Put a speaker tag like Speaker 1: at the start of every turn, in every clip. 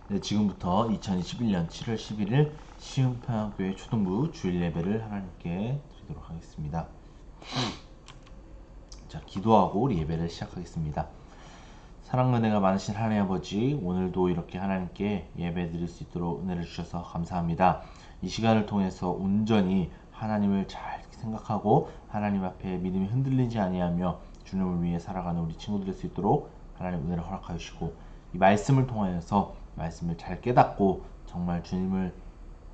Speaker 1: 네, 지금부터 2021년 7월 11일 시흥평화교회 초등부 주일 예배를 하나님께 드리도록 하겠습니다. 자, 기도하고 우리 예배를 시작하겠습니다. 사랑 은혜가 많으신 하나님 아버지, 오늘도 이렇게 하나님께 예배 드릴 수 있도록 은혜를 주셔서 감사합니다. 이 시간을 통해서 온전히 하나님을 잘 생각하고 하나님 앞에 믿음이 흔들리지 아니하며 주님을 위해 살아가는 우리 친구들 될 수 있도록 하나님 은혜를 허락하여 주시고, 이 말씀을 통하여서 말씀을 잘 깨닫고 정말 주님을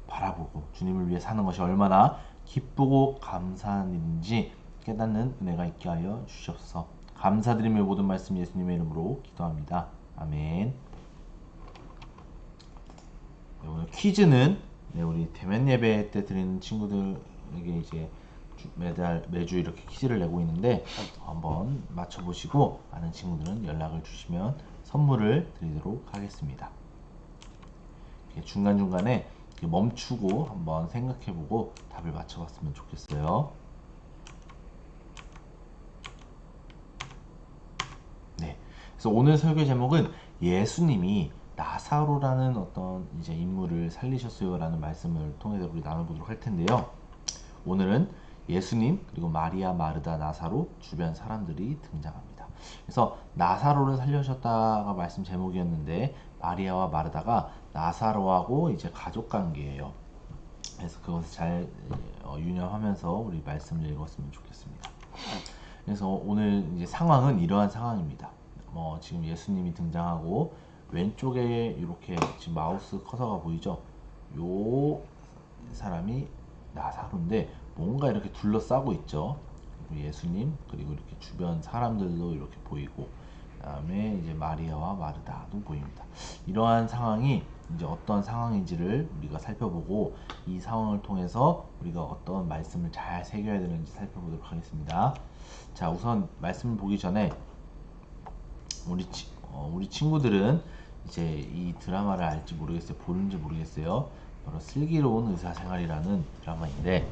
Speaker 1: 바라보고 주님을 위해 사는 것이 얼마나 기쁘고 감사한 일인지 깨닫는 은혜가 있게 하여 주시옵소서. 감사드리며 모든 말씀 예수님의 이름으로 기도합니다. 아멘. 네, 오늘 퀴즈는 우리 대면 예배 때 드리는 친구들에게 이제 매주 이렇게 퀴즈를 내고 있는데, 한번 맞춰보시고 아는 친구들은 연락을 주시면 선물을 드리도록 하겠습니다. 중간중간에 멈추고 한번 생각해보고 답을 맞춰봤으면 좋겠어요. 네. 그래서 오늘 설교 제목은 예수님이 나사로라는 어떤 이제 인물을 살리셨어요라는 말씀을 통해서 우리 나눠보도록 할 텐데요. 오늘은 예수님 그리고 마리아, 마르다, 나사로 주변 사람들이 등장합니다. 그래서 나사로를 살려주셨다가 말씀 제목이었는데, 마리아와 마르다가 나사로하고 이제 가족 관계예요. 그래서 그것을 잘 유념하면서 우리 말씀을 읽었으면 좋겠습니다. 그래서 오늘 이제 상황은 이러한 상황입니다. 지금 예수님이 등장하고 왼쪽에 이렇게 지금 마우스 커서가 보이죠? 요 사람이 나사로인데 뭔가 이렇게 둘러싸고 있죠. 그리고 예수님 그리고 이렇게 주변 사람들도 이렇게 보이고, 그다음에 이제 마리아와 마르다도 보입니다. 이러한 상황이 이제 어떤 상황인지를 우리가 살펴보고, 이 상황을 통해서 우리가 어떤 말씀을 잘 새겨야 되는지 살펴보도록 하겠습니다. 자, 우선 말씀을 보기 전에 우리 친구들은 이제 이 드라마를 알지 모르겠어요. 보는지 모르겠어요. 바로 슬기로운 의사생활이라는 드라마인데,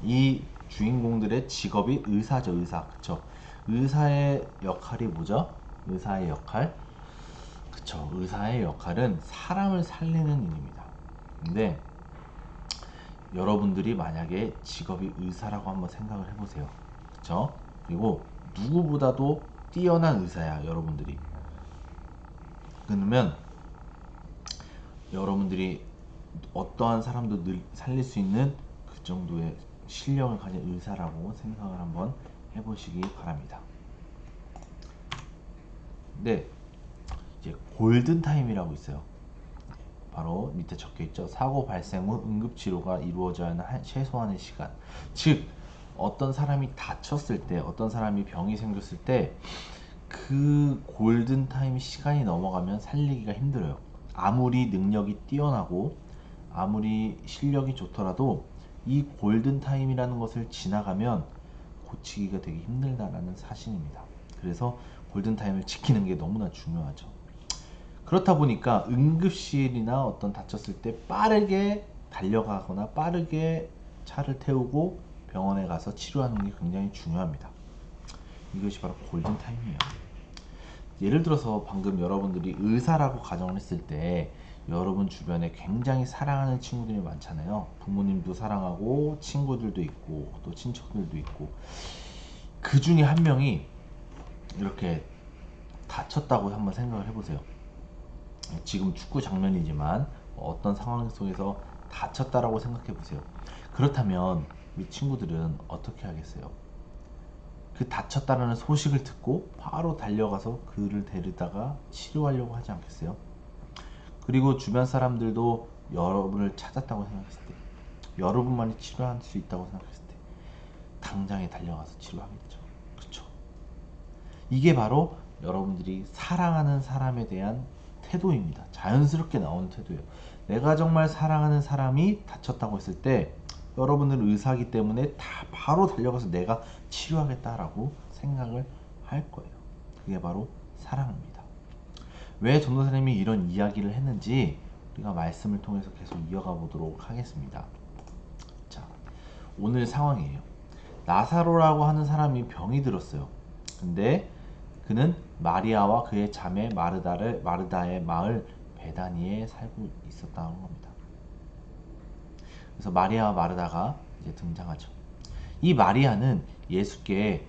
Speaker 1: 이 주인공들의 직업이 의사죠. 의사. 그쵸? 의사의 역할이 뭐죠? 의사의 역할? 그쵸? 의사의 역할은 사람을 살리는 일입니다. 근데 여러분들이 만약에 직업이 의사라고 한번 생각을 해보세요. 그쵸? 그리고 누구보다도 뛰어난 의사야, 여러분들이. 그러면 여러분들이 어떠한 사람도 살릴 수 있는 그 정도의 실력을 가진 의사라고 생각을 한번 해보시기 바랍니다. 근데 이제 골든타임이라고 있어요. 바로 밑에 적혀 있죠. 사고 발생 후 응급치료가 이루어져야 하는 최소한의 시간. 즉, 어떤 사람이 다쳤을 때, 어떤 사람이 병이 생겼을 때 그 골든타임 시간이 넘어가면 살리기가 힘들어요. 아무리 능력이 뛰어나고 아무리 실력이 좋더라도 이 골든타임이라는 것을 지나가면 고치기가 되게 힘들다라는 사실입니다. 그래서 골든타임을 지키는 게 너무나 중요하죠. 그렇다 보니까 응급실이나 어떤 다쳤을 때 빠르게 달려가거나 빠르게 차를 태우고 병원에 가서 치료하는 게 굉장히 중요합니다. 이것이 바로 골든타임이에요. 예를 들어서 방금 여러분들이 의사라고 가정을 했을 때 여러분 주변에 굉장히 사랑하는 친구들이 많잖아요. 부모님도 사랑하고 친구들도 있고 또 친척들도 있고, 그 중에 한 명이 이렇게 다쳤다고 한번 생각을 해보세요. 지금 축구 장면이지만 어떤 상황 속에서 다쳤다라고 생각해 보세요. 그렇다면 우리 친구들은 어떻게 하겠어요? 그 다쳤다라는 소식을 듣고 바로 달려가서 그를 데리다가 치료하려고 하지 않겠어요? 그리고 주변 사람들도 여러분을 찾았다고 생각했을 때, 여러분만이 치료할 수 있다고 생각했을 때 당장에 달려가서 치료하겠죠. 그렇죠? 이게 바로 여러분들이 사랑하는 사람에 대한 태도입니다. 자연스럽게 나오는 태도예요. 내가 정말 사랑하는 사람이 다쳤다고 했을 때 여러분은 의사이기 때문에 다 바로 달려가서 내가 치료하겠다라고 생각을 할 거예요. 그게 바로 사랑입니다. 왜 전도사님이 이런 이야기를 했는지 우리가 말씀을 통해서 계속 이어가 보도록 하겠습니다. 자, 오늘 상황이에요. 나사로라고 하는 사람이 병이 들었어요. 근데 그는 마리아와 그의 자매 마르다의 마을 베다니에 살고 있었다는 겁니다. 그래서 마리아와 마르다가 이제 등장하죠. 이 마리아는 예수께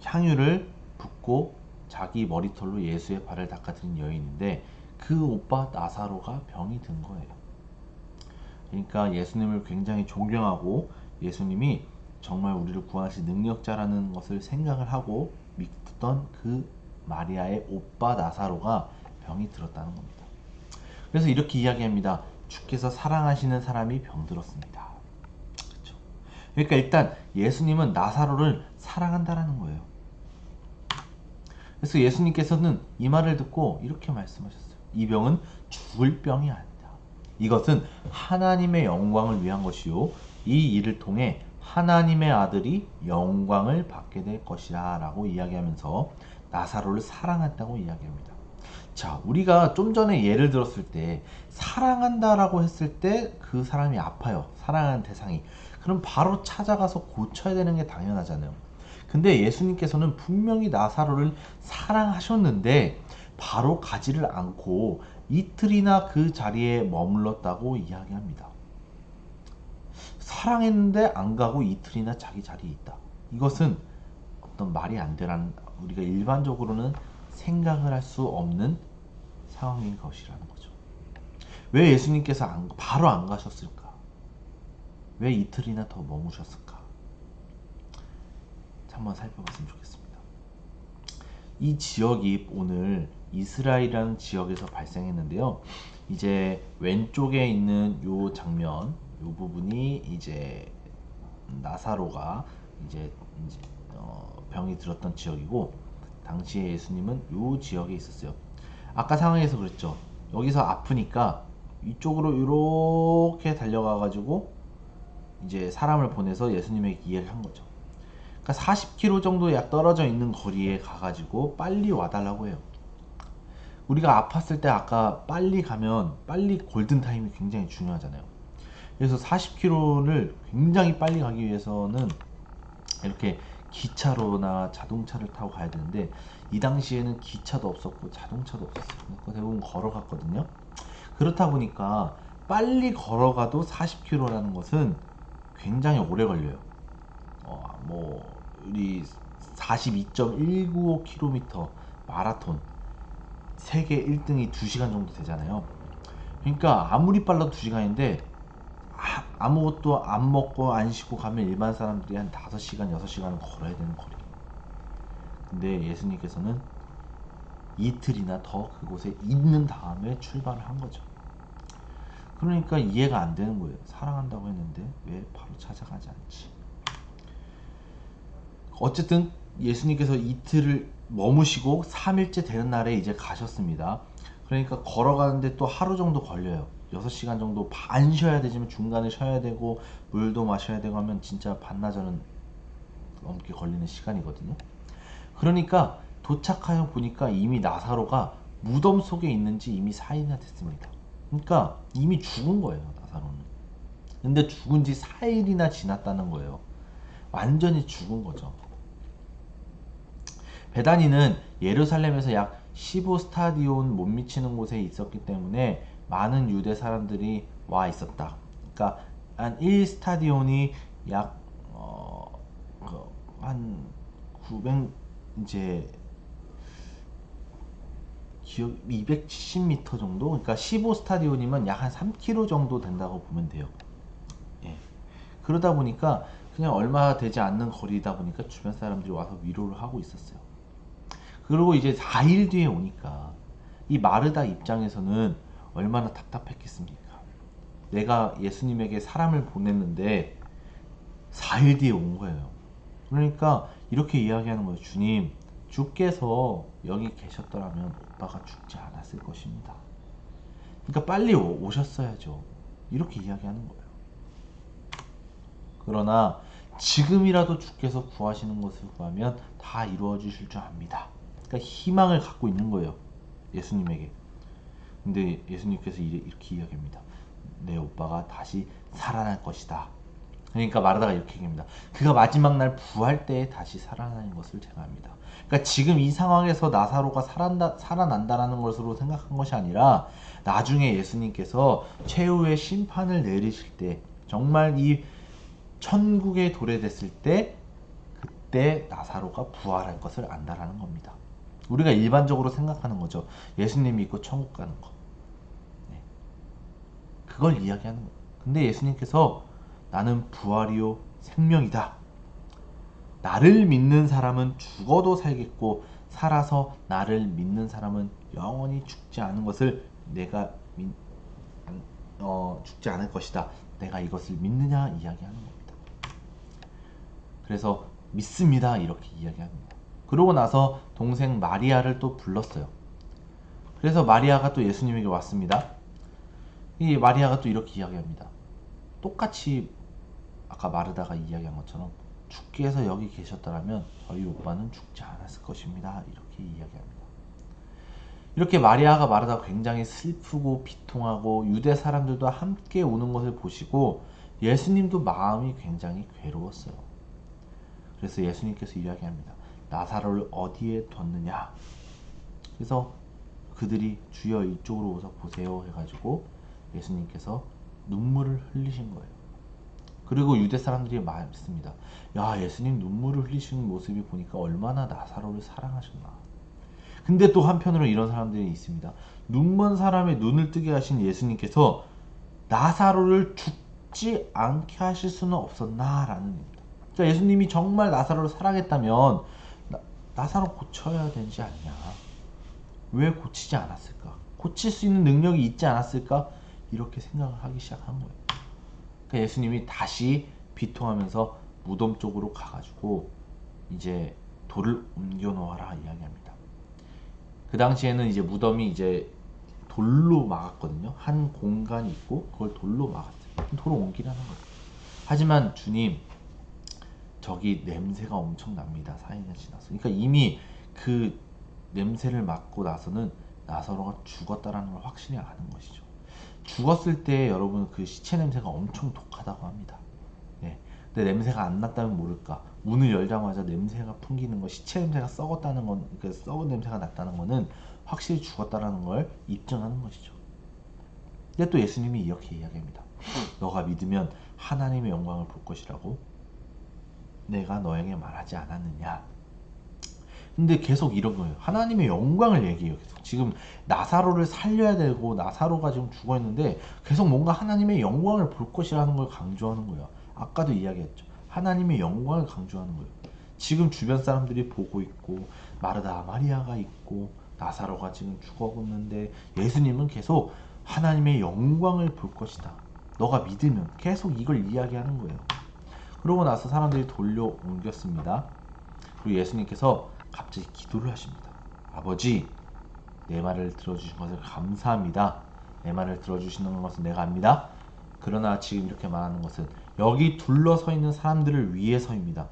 Speaker 1: 향유를 붓고 자기 머리털로 예수의 발을 닦아드린 여인인데 그 오빠 나사로가 병이 든 거예요. 그러니까 예수님을 굉장히 존경하고 예수님이 정말 우리를 구하실 능력자라는 것을 생각을 하고 믿던 그 마리아의 오빠 나사로가 병이 들었다는 겁니다. 그래서 이렇게 이야기합니다. 주께서 사랑하시는 사람이 병들었습니다. 그렇죠? 그러니까 일단 예수님은 나사로를 사랑한다라는 거예요. 그래서 예수님께서는 이 말을 듣고 이렇게 말씀하셨어요. 이 병은 죽을 병이 아니다. 이것은 하나님의 영광을 위한 것이요 이 일을 통해 하나님의 아들이 영광을 받게 될 것이라 라고 이야기하면서 나사로를 사랑한다고 이야기합니다. 자, 우리가 좀 전에 예를 들었을 때 사랑한다라고 했을 때 그 사람이 아파요. 사랑하는 대상이. 그럼 바로 찾아가서 고쳐야 되는 게 당연하잖아요. 근데 예수님께서는 분명히 나사로를 사랑하셨는데 바로 가지를 않고 이틀이나 그 자리에 머물렀다고 이야기합니다. 사랑했는데 안 가고 이틀이나 자기 자리에 있다. 이것은 어떤 말이 안 되라는, 우리가 일반적으로는 생각을 할 수 없는 상황인 것이라는 거죠. 왜 예수님께서 바로 안 가셨을까? 왜 이틀이나 더 머무셨을까? 한번 살펴봤으면 좋겠습니다. 이 지역이 오늘 이스라엘이라는 지역에서 발생했는데요. 이제 왼쪽에 있는 요 장면, 요 부분이 이제 나사로가 이제 병이 들었던 지역이고, 당시에 예수님은 요 지역에 있었어요. 아까 상황에서 그랬죠. 여기서 아프니까 이쪽으로 이렇게 달려가 가지고 이제 사람을 보내서 예수님에게 이야기한 거죠. 그러니까 40km 정도 약 떨어져 있는 거리에 가가지고 빨리 와달라고 해요. 우리가 아팠을 때 아까 빨리 가면 빨리 골든타임이 굉장히 중요하잖아요. 그래서 40km를 굉장히 빨리 가기 위해서는 이렇게 기차로나 자동차를 타고 가야 되는데 이 당시에는 기차도 없었고 자동차도 없었어요. 대부분 걸어갔거든요. 그렇다 보니까 빨리 걸어가도 40km라는 것은 굉장히 오래 걸려요. 우리 42.195km 마라톤 세계 1등이 2시간 정도 되잖아요. 그러니까 아무리 빨라도 2시간인데 아무것도 안 먹고 안 쉬고 가면 일반 사람들이 한 5시간, 6시간은 걸어야 되는 거리. 근데 예수님께서는 이틀이나 더 그곳에 있는 다음에 출발을 한 거죠. 그러니까 이해가 안 되는 거예요. 사랑한다고 했는데 왜 바로 찾아가지 않지? 어쨌든 예수님께서 이틀을 머무시고 3일째 되는 날에 이제 가셨습니다. 그러니까 걸어가는데 또 하루 정도 걸려요. 6시간 정도 반 쉬어야 되지만 중간에 쉬어야 되고 물도 마셔야 되고 하면 진짜 반나절은 넘게 걸리는 시간이거든요. 그러니까 도착하여 보니까 이미 나사로가 무덤 속에 있는지 이미 4일이나 됐습니다. 그러니까 이미 죽은 거예요, 나사로는. 근데 죽은 지 4일이나 지났다는 거예요. 완전히 죽은 거죠. 베다니는 예루살렘에서 약 15스타디온 못 미치는 곳에 있었기 때문에 많은 유대 사람들이 와 있었다. 그러니까 한 1스타디온이 약 한 900 이제 기억 270m 정도. 그러니까 15스타디온이면 약 한 3km 정도 된다고 보면 돼요. 예. 그러다 보니까 그냥 얼마 되지 않는 거리다 보니까 주변 사람들이 와서 위로를 하고 있었어요. 그리고 이제 4일 뒤에 오니까 이 마르다 입장에서는 얼마나 답답했겠습니까? 내가 예수님에게 사람을 보냈는데 4일 뒤에 온 거예요. 그러니까 이렇게 이야기하는 거예요. 주님, 주께서 여기 계셨더라면 오빠가 죽지 않았을 것입니다. 그러니까 빨리 오셨어야죠. 이렇게 이야기하는 거예요. 그러나 지금이라도 주께서 구하시는 것을 구하면 다 이루어 주실 줄 압니다. 그러니까 희망을 갖고 있는 거예요. 예수님에게. 근데 예수님께서 이렇게 이야기합니다. 내 오빠가 다시 살아날 것이다. 그러니까 마르다가 이렇게 얘기합니다. 그가 마지막 날 부활 때에 다시 살아나는 것을 제가 압니다. 그러니까 지금 이 상황에서 나사로가 살아난다라는 것으로 생각한 것이 아니라 나중에 예수님께서 최후의 심판을 내리실 때 정말 이 천국에 도래됐을 때 그때 나사로가 부활할 것을 안다라는 겁니다. 우리가 일반적으로 생각하는 거죠. 예수님 믿고 천국 가는 거. 네. 그걸 이야기하는 거예요. 근데 예수님께서 나는 부활이요 생명이다. 나를 믿는 사람은 죽어도 살겠고 살아서 나를 믿는 사람은 영원히 죽지 않은 것을 죽지 않을 것이다. 내가 이것을 믿느냐 이야기하는 겁니다. 그래서 믿습니다 이렇게 이야기합니다. 그러고 나서 동생 마리아를 또 불렀어요. 그래서 마리아가 또 예수님에게 왔습니다. 이 마리아가 또 이렇게 이야기합니다. 똑같이 아까 마르다가 이야기한 것처럼 주께서 여기 계셨더라면 저희 오빠는 죽지 않았을 것입니다. 이렇게 이야기합니다. 이렇게 마리아가 마르다가 굉장히 슬프고 비통하고 유대 사람들도 함께 우는 것을 보시고 예수님도 마음이 굉장히 괴로웠어요. 그래서 예수님께서 이야기합니다. 나사로를 어디에 뒀느냐? 그래서 그들이 주여 이쪽으로 오서 보세요 해가지고 예수님께서 눈물을 흘리신 거예요. 그리고 유대 사람들이 말했습니다. 야, 예수님 눈물을 흘리시는 모습이 보니까 얼마나 나사로를 사랑하셨나. 근데 또 한편으로 이런 사람들이 있습니다. 눈먼 사람의 눈을 뜨게 하신 예수님께서 나사로를 죽지 않게 하실 수는 없었나라는 겁니다. 그러니까 예수님이 정말 나사로를 사랑했다면 나사로 고쳐야 되지 않냐. 왜 고치지 않았을까? 고칠 수 있는 능력이 있지 않았을까? 이렇게 생각을 하기 시작한 거예요. 그러니까 예수님이 다시 비통하면서 무덤 쪽으로 가가지고 이제 돌을 옮겨 놓아라 이야기합니다. 그 당시에는 이제 무덤이 이제 돌로 막았거든요. 한 공간이 있고 그걸 돌로 막았어요. 돌을 옮기라는 거예요. 하지만 주님 저기 냄새가 엄청 납니다. 4일이 지나서. 그러니까 이미 그 냄새를 맡고 나서는 나사로가 죽었다라는 걸 확실히 아는 것이죠. 죽었을 때 여러분 그 시체 냄새가 엄청 독하다고 합니다. 네. 근데 냄새가 안 났다면 모를까. 문을 열자마자 냄새가 풍기는 거, 시체 냄새가 썩었다는 건, 그러니까 썩은 냄새가 났다는 거는 확실히 죽었다라는 걸 입증하는 것이죠. 근데 또 예수님이 이렇게 이야기합니다. 너가 믿으면 하나님의 영광을 볼 것이라고 내가 너에게 말하지 않았느냐. 근데 계속 이런 거예요. 하나님의 영광을 얘기해요. 계속. 지금 나사로를 살려야 되고 나사로가 지금 죽어 있는데 계속 뭔가 하나님의 영광을 볼 것이라는 걸 강조하는 거예요. 아까도 이야기했죠. 하나님의 영광을 강조하는 거예요. 지금 주변 사람들이 보고 있고 마르다 마리아가 있고 나사로가 지금 죽어 있는데 예수님은 계속 하나님의 영광을 볼 것이다. 너가 믿으면 계속 이걸 이야기하는 거예요. 그러고 나서 사람들이 돌려 옮겼습니다. 그리고 예수님께서 갑자기 기도를 하십니다. 아버지, 내 말을 들어주신 것을 감사합니다. 내 말을 들어주시는 것은 내가 압니다. 그러나 지금 이렇게 말하는 것은 여기 둘러서 있는 사람들을 위해서입니다.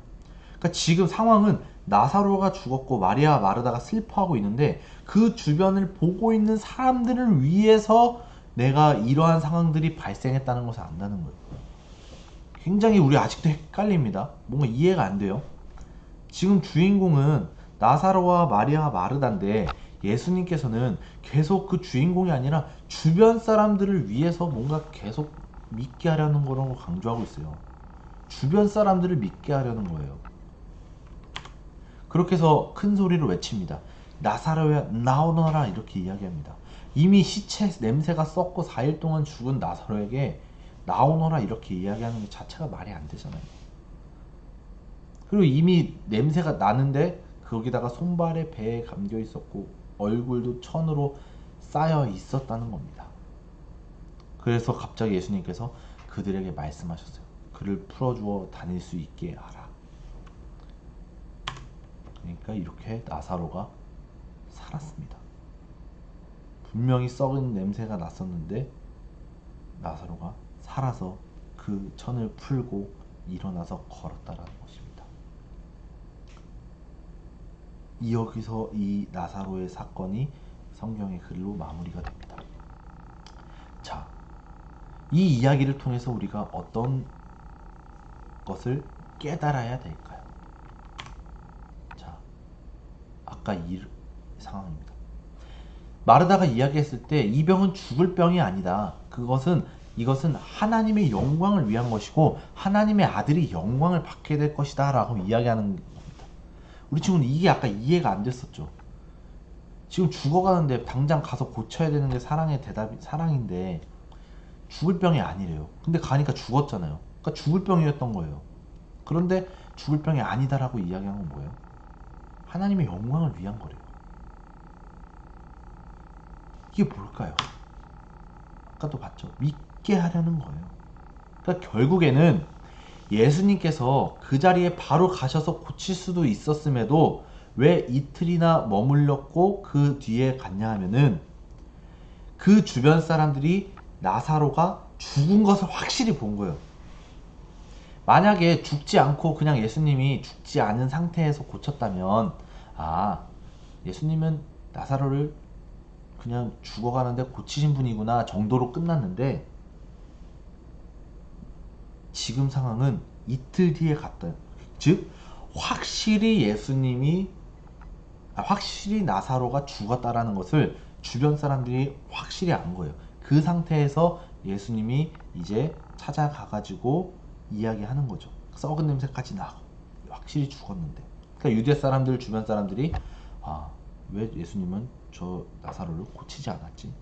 Speaker 1: 그러니까 지금 상황은 나사로가 죽었고 마리아 마르다가 슬퍼하고 있는데 그 주변을 보고 있는 사람들을 위해서 내가 이러한 상황들이 발생했다는 것을 안다는 거예요. 굉장히 우리 아직도 헷갈립니다. 뭔가 이해가 안 돼요. 지금 주인공은 나사로와 마리아 마르다인데 예수님께서는 계속 그 주인공이 아니라 주변 사람들을 위해서 뭔가 계속 믿게 하려는 거라고 강조하고 있어요. 주변 사람들을 믿게 하려는 거예요. 그렇게 해서 큰 소리로 외칩니다. 나사로야 나오너라 이렇게 이야기합니다. 이미 시체 냄새가 썩고 4일 동안 죽은 나사로에게 나오너라 이렇게 이야기하는 게 자체가 말이 안 되잖아요. 그리고 이미 냄새가 나는데 거기다가 손발에 배에 감겨 있었고 얼굴도 천으로 쌓여 있었다는 겁니다. 그래서 갑자기 예수님께서 그들에게 말씀하셨어요. 그를 풀어주어 다닐 수 있게 하라. 그러니까 이렇게 나사로가 살았습니다. 분명히 썩은 냄새가 났었는데 나사로가 살아서 그 천을 풀고 일어나서 걸었다라는 것입니다. 여기서 이 나사로의 사건이 성경의 글로 마무리가 됩니다. 자, 이 이야기를 통해서 우리가 어떤 것을 깨달아야 될까요? 자, 아까 이 상황입니다. 마르다가 이야기했을 때 이 병은 죽을 병이 아니다. 이것은 하나님의 영광을 위한 것이고 하나님의 아들이 영광을 받게 될 것이다 라고 이야기하는 겁니다. 우리 친구는 이게 아까 이해가 안 됐었죠. 지금 죽어가는데 당장 가서 고쳐야 되는 게 사랑인데 죽을 병이 아니래요. 근데 가니까 죽었잖아요. 그러니까 죽을 병이었던 거예요. 그런데 죽을 병이 아니다라고 이야기한 건 뭐예요? 하나님의 영광을 위한 거래요. 이게 뭘까요? 아까도 봤죠. 믿게 하려는 거예요. 그러니까 결국에는 예수님께서 그 자리에 바로 가셔서 고칠 수도 있었음에도 왜 이틀이나 머물렀고 그 뒤에 갔냐 하면은 그 주변 사람들이 나사로가 죽은 것을 확실히 본 거예요. 만약에 죽지 않고 그냥 예수님이 죽지 않은 상태에서 고쳤다면 아, 예수님은 나사로를 그냥 죽어가는데 고치신 분이구나 정도로 끝났는데 지금 상황은 이틀 뒤에 갔다. 즉 확실히 확실히 나사로가 죽었다라는 것을 주변 사람들이 확실히 안 거예요. 그 상태에서 예수님이 이제 찾아가가지고 이야기하는 거죠. 썩은 냄새까지 나고 확실히 죽었는데. 그러니까 유대 사람들 주변 사람들이 왜 예수님은 저 나사로를 고치지 않았지?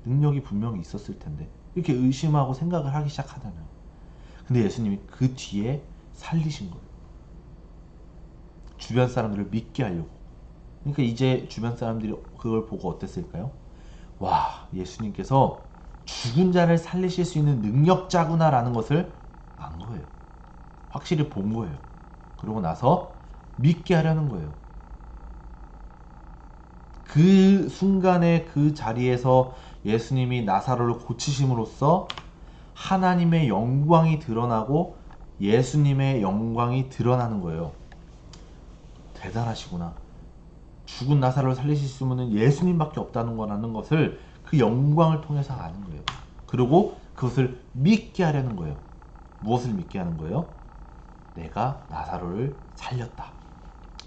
Speaker 1: 능력이 분명히 있었을 텐데 이렇게 의심하고 생각을 하기 시작하잖아요. 근데 예수님이 그 뒤에 살리신 거예요. 주변 사람들을 믿게 하려고. 그러니까 이제 주변 사람들이 그걸 보고 어땠을까요? 와, 예수님께서 죽은 자를 살리실 수 있는 능력자구나 라는 것을 안 거예요. 확실히 본 거예요. 그러고 나서 믿게 하려는 거예요. 그 순간에 그 자리에서 예수님이 나사로를 고치심으로써 하나님의 영광이 드러나고 예수님의 영광이 드러나는 거예요. 대단하시구나. 죽은 나사로를 살리실 수 있는 예수님밖에 없다는 거라는 것을 그 영광을 통해서 아는 거예요. 그리고 그것을 믿게 하려는 거예요. 무엇을 믿게 하는 거예요? 내가 나사로를 살렸다.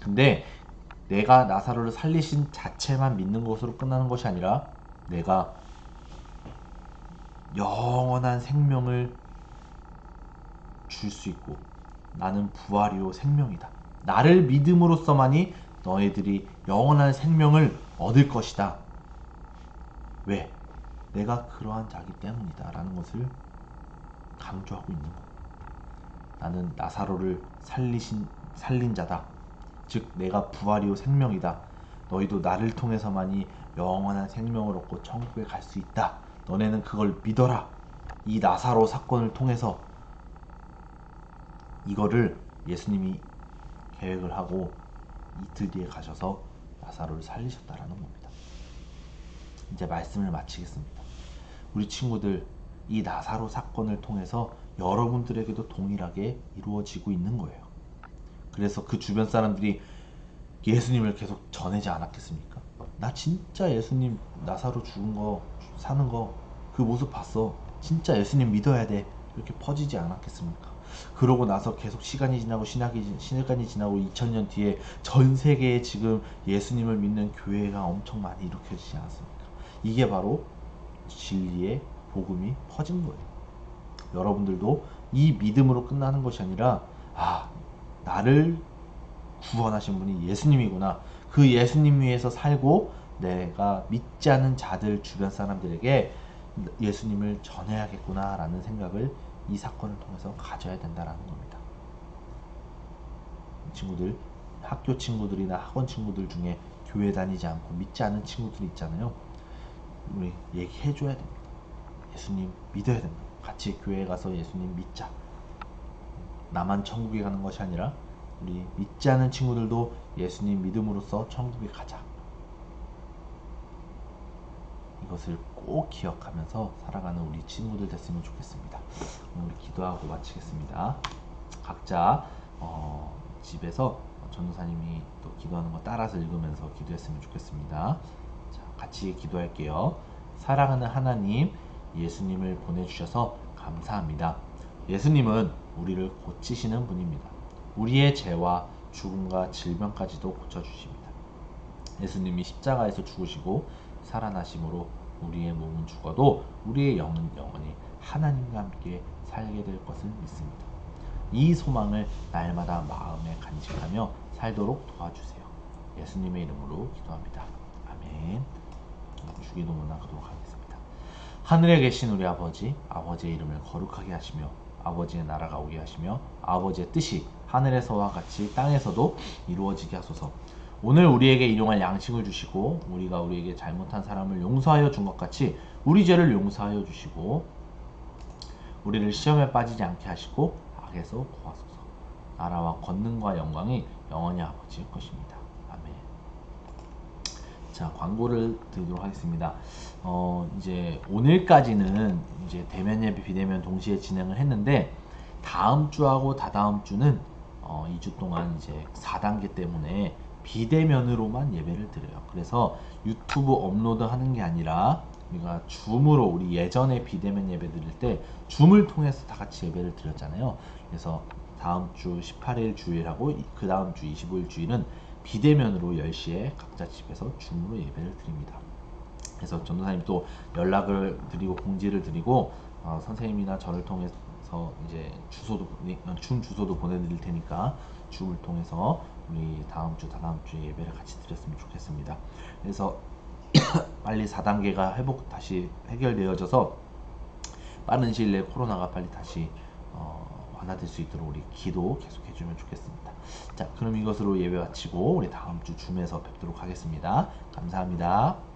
Speaker 1: 근데 내가 나사로를 살리신 자체만 믿는 것으로 끝나는 것이 아니라 내가 영원한 생명을 줄 수 있고 나는 부활이요 생명이다. 나를 믿음으로써만이 너희들이 영원한 생명을 얻을 것이다. 왜? 내가 그러한 자기 때문이다 라는 것을 강조하고 있는 거예요. 나는 나사로를 살린 자다. 즉 내가 부활이요 생명이다. 너희도 나를 통해서만이 영원한 생명을 얻고 천국에 갈 수 있다. 너네는 그걸 믿어라. 이 나사로 사건을 통해서 이거를 예수님이 계획을 하고 이틀 뒤에 가셔서 나사로를 살리셨다라는 겁니다. 이제 말씀을 마치겠습니다. 우리 친구들, 이 나사로 사건을 통해서 여러분들에게도 동일하게 이루어지고 있는 거예요. 그래서 그 주변 사람들이 예수님을 계속 전하지 않았겠습니까? 나 진짜 예수님 나사로 죽은 거 사는 거 그 모습 봤어. 진짜 예수님 믿어야 돼. 이렇게 퍼지지 않았겠습니까? 그러고 나서 계속 시간이 지나고 2000년 뒤에 전 세계에 지금 예수님을 믿는 교회가 엄청 많이 일으켜지지 않았습니까? 이게 바로 진리의 복음이 퍼진 거예요. 여러분들도 이 믿음으로 끝나는 것이 아니라 나를 구원하신 분이 예수님이구나. 그 예수님 위에서 살고 내가 믿지 않는 자들 주변 사람들에게 예수님을 전해야겠구나 라는 생각을 이 사건을 통해서 가져야 된다는 겁니다. 친구들, 학교 친구들이나 학원 친구들 중에 교회 다니지 않고 믿지 않는 친구들 있잖아요. 우리 얘기해줘야 됩니다. 예수님 믿어야 됩니다. 같이 교회에 가서 예수님 믿자. 나만 천국에 가는 것이 아니라 우리 믿지 않는 친구들도 예수님 믿음으로써 천국에 가자. 이것을 꼭 기억하면서 살아가는 우리 친구들 됐으면 좋겠습니다. 오늘 우리 기도하고 마치겠습니다. 각자 집에서 전도사님이 또 기도하는 거 따라서 읽으면서 기도했으면 좋겠습니다. 자, 같이 기도할게요. 사랑하는 하나님, 예수님을 보내주셔서 감사합니다. 예수님은 우리를 고치시는 분입니다. 우리의 죄와 죽음과 질병까지도 고쳐주십니다. 예수님이 십자가에서 죽으시고 살아나심으로 우리의 몸은 죽어도 우리의 영은 영원히 하나님과 함께 살게 될 것을 믿습니다. 이 소망을 날마다 마음에 간직하며 살도록 도와주세요. 예수님의 이름으로 기도합니다. 아멘. 주기도문을 하도록 하겠습니다. 하늘에 계신 우리 아버지, 아버지의 이름을 거룩하게 하시며 아버지의 나라가 오게 하시며 아버지의 뜻이 하늘에서와 같이 땅에서도 이루어지게 하소서. 오늘 우리에게 일용할 양식을 주시고 우리가 우리에게 잘못한 사람을 용서하여 준 것 같이 우리 죄를 용서하여 주시고 우리를 시험에 빠지지 않게 하시고 악에서 구하소서. 나라와 권능과 영광이 영원히 아버지의 것입니다. 아멘. 자, 광고를 드리도록 하겠습니다. 이제 오늘까지는 이제 대면 예배, 비대면 동시에 진행을 했는데 다음 주하고 다다음 주는 2주 동안 이제 4단계 때문에 비대면으로만 예배를 드려요. 그래서 유튜브 업로드 하는 게 아니라 우리가 줌으로 우리 예전에 비대면 예배 드릴 때 줌을 통해서 다 같이 예배를 드렸잖아요. 그래서 다음 주 18일 주일하고 그 다음 주 25일 주일은 비대면으로 10시에 각자 집에서 줌으로 예배를 드립니다. 그래서 전도사님 또 연락을 드리고 공지를 드리고 선생님이나 저를 통해서 이제 줌 주소도 보내드릴 테니까 줌을 통해서 우리 다음 주 다다음 주에 예배를 같이 드렸으면 좋겠습니다. 그래서 빨리 4단계가 다시 해결되어져서 빠른 시일 내에 코로나가 빨리 다시 완화될 수 있도록 우리 기도 계속 해주면 좋겠습니다. 자, 그럼 이것으로 예배 마치고 우리 다음 주 줌에서 뵙도록 하겠습니다. 감사합니다.